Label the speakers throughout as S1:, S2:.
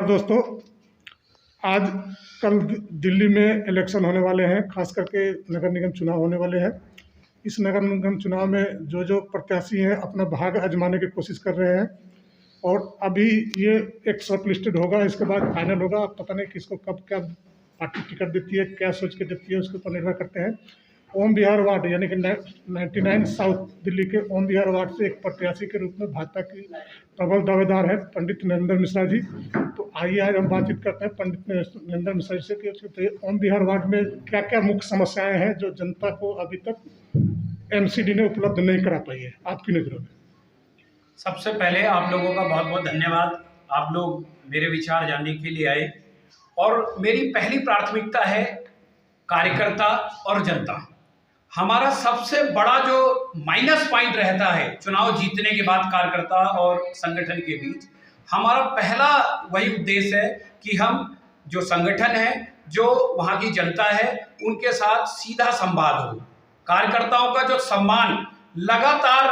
S1: नमस्कार दोस्तों। आज कल दिल्ली में इलेक्शन होने वाले हैं, खास करके नगर निगम चुनाव होने वाले हैं। इस नगर निगम चुनाव में जो जो प्रत्याशी हैं अपना भाग्य आजमाने की कोशिश कर रहे हैं और अभी ये एक शॉर्ट लिस्टेड होगा, इसके बाद फाइनल होगा। अब पता नहीं किसको कब क्या पार्टी टिकट देती है, क्या सोच के देती है, उसके ऊपर निर्भर करते हैं। ओम विहार वार्ड यानी कि 99 साउथ दिल्ली के ओम विहार वार्ड से एक प्रत्याशी के रूप में भाजपा की प्रबल दावेदार है पंडित नरेंद्र मिश्रा जी। तो आइए आज हम बातचीत करते हैं पंडित नरेंद्र मिश्रा जी से कि ओम विहार वार्ड में क्या क्या मुख्य समस्याएं हैं जो जनता को अभी तक एमसीडी ने उपलब्ध नहीं करा पाई है, आपकी नजरों में।
S2: सबसे पहले आप लोगों का बहुत बहुत धन्यवाद। आप लोग मेरे विचार जानने के लिए आए और मेरी पहली प्राथमिकता है कार्यकर्ता और जनता। हमारा सबसे बड़ा जो माइनस पॉइंट रहता है चुनाव जीतने के बाद कार्यकर्ता और संगठन के बीच, हमारा पहला वही उद्देश्य है कि हम जो संगठन है, जो वहाँ की जनता है, उनके साथ सीधा संवाद हो। कार्यकर्ताओं का जो सम्मान लगातार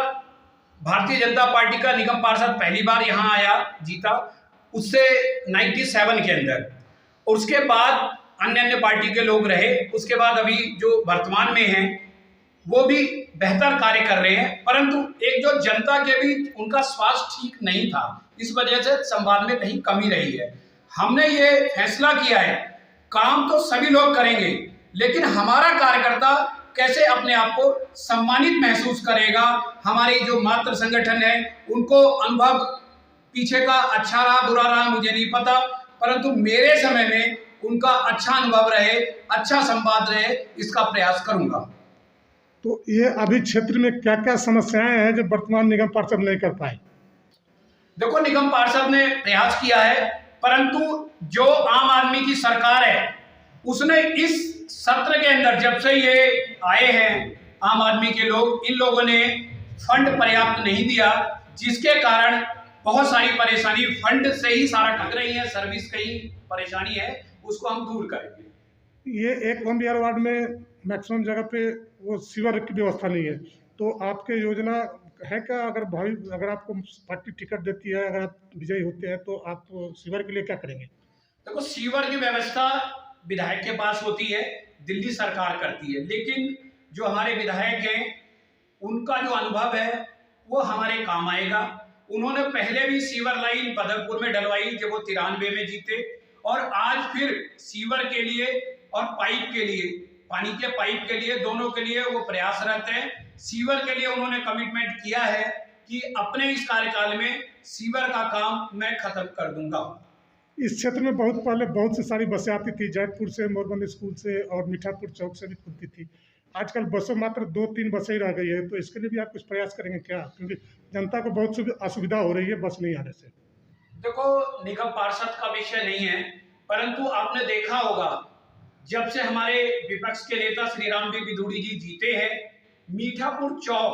S2: भारतीय जनता पार्टी का निगम पार्षद पहली बार यहाँ आया, जीता, उससे 97 के अंदर, और उसके बाद अन्य पार्टी के लोग रहे। उसके बाद अभी जो वर्तमान में हैं वो भी बेहतर कार्य कर रहे हैं, परंतु एक जो जनता के बीच उनका स्वास्थ्य ठीक नहीं था, इस वजह से संवाद में कहीं कमी रही है। हमने ये फैसला किया है, काम तो सभी लोग करेंगे, लेकिन हमारा कार्यकर्ता कैसे अपने आप को सम्मानित महसूस करेगा। हमारी जो मातृ संगठन है उनको अनुभव पीछे का अच्छा रहा बुरा रहा मुझे नहीं पता, परंतु मेरे समय में उनका अच्छा अनुभव रहे, अच्छा संवाद रहे, इसका प्रयास करूंगा।
S1: तो ये अभी क्षेत्र में क्या क्या समस्याएं हैं जो वर्तमान निगम पार्षद नहीं कर पाए?
S2: देखो, निगम पार्षद ने प्रयास किया है, परंतु जो आम आदमी की सरकार है उसने इस सत्र के अंदर, जब से ये आए हैं आम आदमी के लोग, इन लोगों ने फंड पर्याप्त नहीं दिया, जिसके कारण बहुत सारी परेशानी फंड से ही सारा टक रही है। सर्विस की परेशानी है, उसको हम दूर करेंगे।
S1: ये एक ओम विहार वार्ड में मैक्सिमम जगह पे वो सीवर की व्यवस्था नहीं है, तो आपके योजना है क्या? अगर आपको पार्टी टिकट देती है, अगर आप विजयी होते हैं, तो आप सीवर के लिए क्या करेंगे?
S2: देखो, सीवर की व्यवस्था विधायक के पास होती है, दिल्ली सरकार करती है, लेकिन जो हमारे विधायक हैं उनका जो अनुभव है वो हमारे काम आएगा। उन्होंने पहले भी सीवर लाइन बदरपुर में डलवाई जब वो 93 में जीते, और आज फिर सीवर के लिए और पाइप के लिए, पानी के पाइप के लिए, दोनों के लिए वो प्रयासरत हैं। सीवर के लिए उन्होंने कमिटमेंट किया है कि अपने इस कार्यकाल में सीवर का काम मैं खत्म कर दूंगा।
S1: इस क्षेत्र में बहुत सी सारी बसें आती थी, जैतपुर से, मोरबन स्कूल से और मीठापुर चौक से भी खुलती थी। आजकल बसों मात्र 2-3 बसें ही रह गई है, तो इसके लिए भी आप कुछ प्रयास करेंगे क्या? क्योंकि जनता को बहुत असुविधा हो रही है बस नहीं आने से।
S2: देखो, निगम पार्षद का विषय नहीं है, परंतु आपने देखा होगा जब से हमारे विपक्ष के नेता श्री राम बिधूड़ी जी जीते हैं, मीठापुर चौक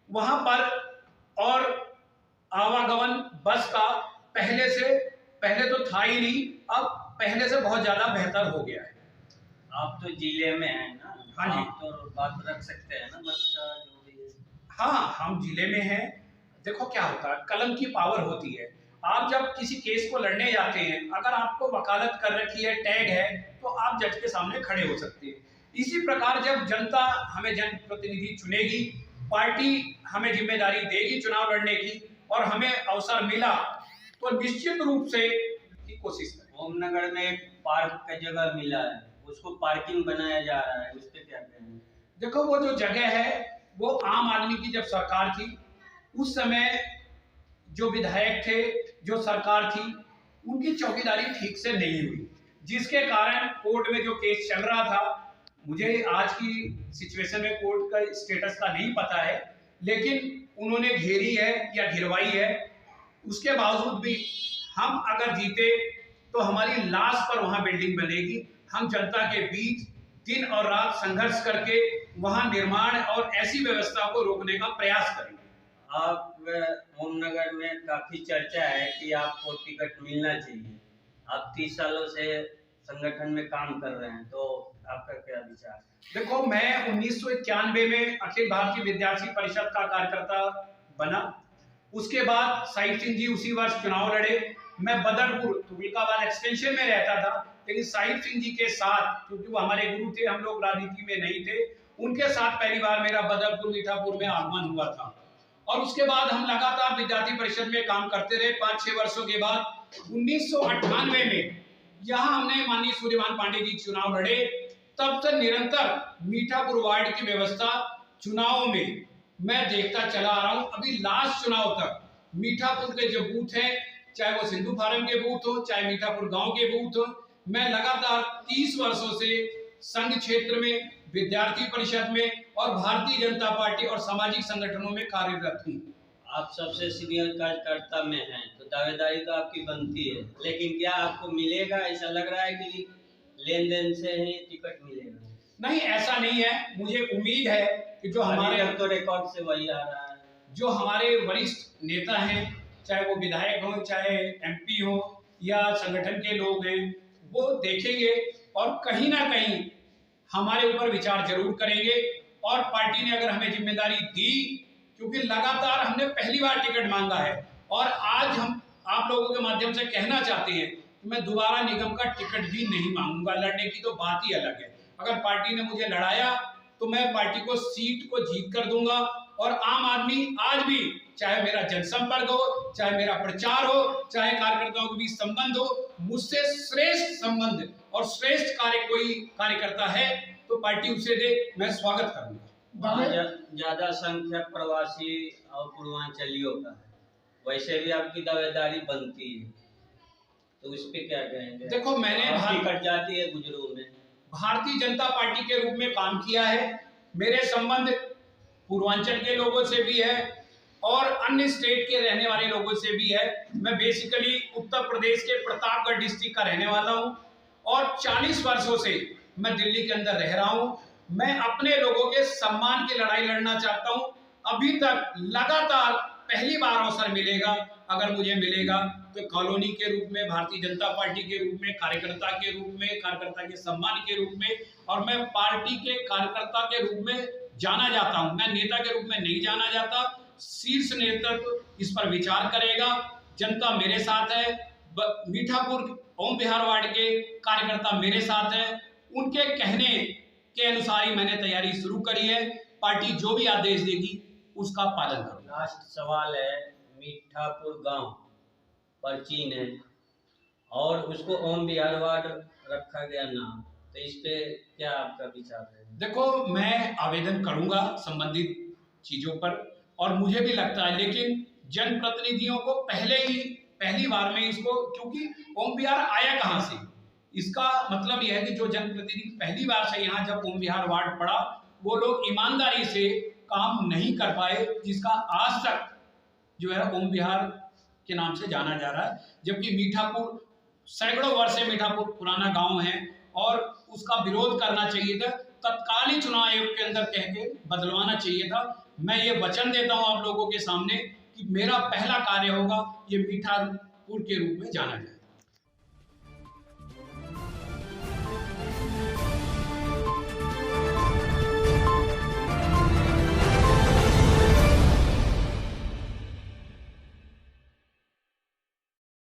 S2: वहां पर और आवागमन बस का पहले तो था ही नहीं, अब पहले से बहुत ज्यादा बेहतर हो गया है।
S3: आप तो जिले में हैं ना?
S2: हाँ जी,
S3: आप तो बात रख सकते हैं ना बस का जो भी है।
S2: हाँ, हम जिले में हैं। देखो क्या होता है, कलम की पावर होती है। आप जब किसी केस को लड़ने जाते हैं, अगर आपको वकालत कर रखी है, टैग है, तो आप जज के सामने खड़े हो सकते हैं। इसी प्रकार जब जनता हमें जनप्रतिनिधि चुनेगी, पार्टी हमें जिम्मेदारी देगी चुनाव लड़ने की, और हमें अवसर मिला तो निश्चित रूप से की कोशिश करें।
S3: ओमनगर में एक पार्क का जगह मिला है, उसको पार्किंग बनाया जा रहा है, उस पर क्या कहेंगे?
S2: देखो, वो जो जगह है वो आम आदमी की जब सरकार थी, उस समय जो विधायक थे, जो सरकार थी, उनकी चौकीदारी ठीक से नहीं हुई, जिसके कारण कोर्ट में जो केस चल रहा था, मुझे आज की सिचुएशन में कोर्ट का स्टेटस का नहीं पता है, लेकिन उन्होंने घेरी है या घिरवाई है। उसके बावजूद भी हम अगर जीते तो हमारी लाश पर वहां बिल्डिंग बनेगी। हम जनता के बीच दिन और रात संघर्ष करके वहां निर्माण और ऐसी व्यवस्था को रोकने का प्रयास करेंगे।
S3: आप ओमनगर में काफी चर्चा है कि आपको टिकट मिलना चाहिए। आप 30 सालों से संगठन में काम कर रहे हैं, तो आपका क्या विचार?
S2: देखो, मैं 1991 में अखिल भारतीय विद्यार्थी परिषद का कार्यकर्ता बना। उसके बाद साहिब सिंह जी उसी वर्ष चुनाव लड़े। मैं बदरपुर तुगलकाबाद एक्सटेंशन में रहता था, लेकिन साहिब सिंह जी के साथ, क्योंकि वो हमारे गुरु थे, हम लोग राजनीति में नहीं थे, उनके साथ पहली बार मेरा बदरपुर मीठापुर में आगमन हुआ था। और उसके बाद हम लगातार विद्यार्थी परिषद में काम करते रहे। 5-6 वर्षों के बाद 1998 में यहाँ हमने माननीय सूर्यभान पांडे जी चुनाव लड़े। तब से निरंतर मीठापुर वार्ड की व्यवस्था चुनावों में मैं देखता चला आ रहा हूँ। अभी लास्ट चुनाव तक मीठापुर के जो बूथ हैं, चाहे वो सिंधु फार्म के बूथ हो, चाहे मीठापुर गांव के बूथ हो, मैं लगातार 30 वर्षों से संघ क्षेत्र में, विद्यार्थी परिषद में और भारतीय जनता पार्टी और सामाजिक संगठनों में कार्यरत हूँ।
S3: आप सबसे सीनियर कार्यकर्ता में हैं, तो दावेदारी तो आपकी बनती है, लेकिन क्या आपको मिलेगा? ऐसा लग रहा है कि लेन देन से ही टिकट मिलेगा?
S2: नहीं, ऐसा नहीं है। मुझे उम्मीद है कि जो हमारे
S3: तो रिकॉर्ड से वही आ रहा है,
S2: जो हमारे वरिष्ठ नेता हैं, चाहे वो विधायक हो, चाहे MP हो या संगठन के लोग हैं, वो देखेंगे और कहीं ना कहीं हमारे ऊपर विचार जरूर करेंगे। और पार्टी ने अगर हमें जिम्मेदारी दी, क्योंकि लगातार हमने पहली बार टिकट मांगा है, और आज हम आप लोगों के माध्यम से कहना चाहते हैं कि मैं दोबारा निगम का टिकट भी नहीं मांगूंगा। लड़ने की तो बात ही अलग है। अगर पार्टी ने मुझे लड़ाया तो मैं पार्टी को सीट को जीत कर दूंगा। और आम आदमी आज भी, चाहे मेरा जनसंपर्क हो, चाहे मेरा प्रचार हो, चाहे कार्यकर्ताओं के बीच संबंध हो, मुझसे श्रेष्ठ संबंध और श्रेष्ठ कार्य कोई कार्यकर्ता है तो पार्टी उसे दे, मैं स्वागत करूंगा।
S3: ज्यादा संख्या प्रवासी और पूर्वांचलियों का है, वैसे भी आपकी दावेदारी बनती है, तो इस पे क्या कहेंगे?
S2: देखो, मैंने
S3: टिकट जाती है गुजरों में,
S2: भारतीय जनता पार्टी के रूप में काम किया है। मेरे संबंध पूर्वांचल के लोगों से भी है और अन्य स्टेट के रहने वाले लोगों से भी है। मैं बेसिकली उत्तर प्रदेश के प्रतापगढ़ डिस्ट्रिक्ट का रहने वाला हूं और 40 वर्षों से मैं दिल्ली के अंदर रह रहा हूं। मैं अपने लोगों के सम्मान की लड़ाई लड़ना चाहता हूं। अभी तक लगातार पहली बार अवसर मिलेगा, अगर मुझे मिलेगा तो कॉलोनी के रूप में, भारतीय जनता पार्टी के रूप में, कार्यकर्ता के रूप में, कार्यकर्ता के सम्मान के रूप में, और मैं पार्टी के कार्यकर्ता के रूप में जाना जाता हूं। मैं नेता के रूप में नहीं जाना जाता। शीर्ष नेतृत्व इस पर विचार करेगा। जनता मेरे साथ है। मीठापुर ओम बिहार वार्ड के कार्यकर्ता मेरे साथ है। उनके कहने के अनुसार ही मैंने तैयारी शुरू करी है। पार्टी जो भी आदेश देगी उसका पालन करूंगा।
S3: लास्ट सवाल है, मीठापुर गांव परचीन है और उसको ओम बिहार वार्ड रखा गया नाम, तो इस पे क्या आपका विचार है?
S2: देखो, मैं आवेदन करूंगा संबंधित चीजों पर, और मुझे भी लगता है, लेकिन जनप्रतिनिधियों को पहली बार में इसको, क्योंकि ओम बिहार आया कहां से, इसका मतलब यह है कि जो जनप्रतिनिधि पहली बार से यहाँ जब ओम बिहार वार्ड पड़ा, वो लोग ईमानदारी से काम नहीं कर पाए, जिसका आज तक जो है ओम बिहार के नाम से जाना जा रहा है। जबकि मीठापुर सैकड़ों वर्ष से मीठापुर पुराना गांव है और उसका विरोध करना चाहिए था। तत्कालीन चुनाव आयोग के अंदर कह के बदलवाना चाहिए था। मैं ये वचन देता हूं आप लोगों के सामने कि मेरा पहला कार्य होगा ये मीठापुर के रूप में जाना जाए।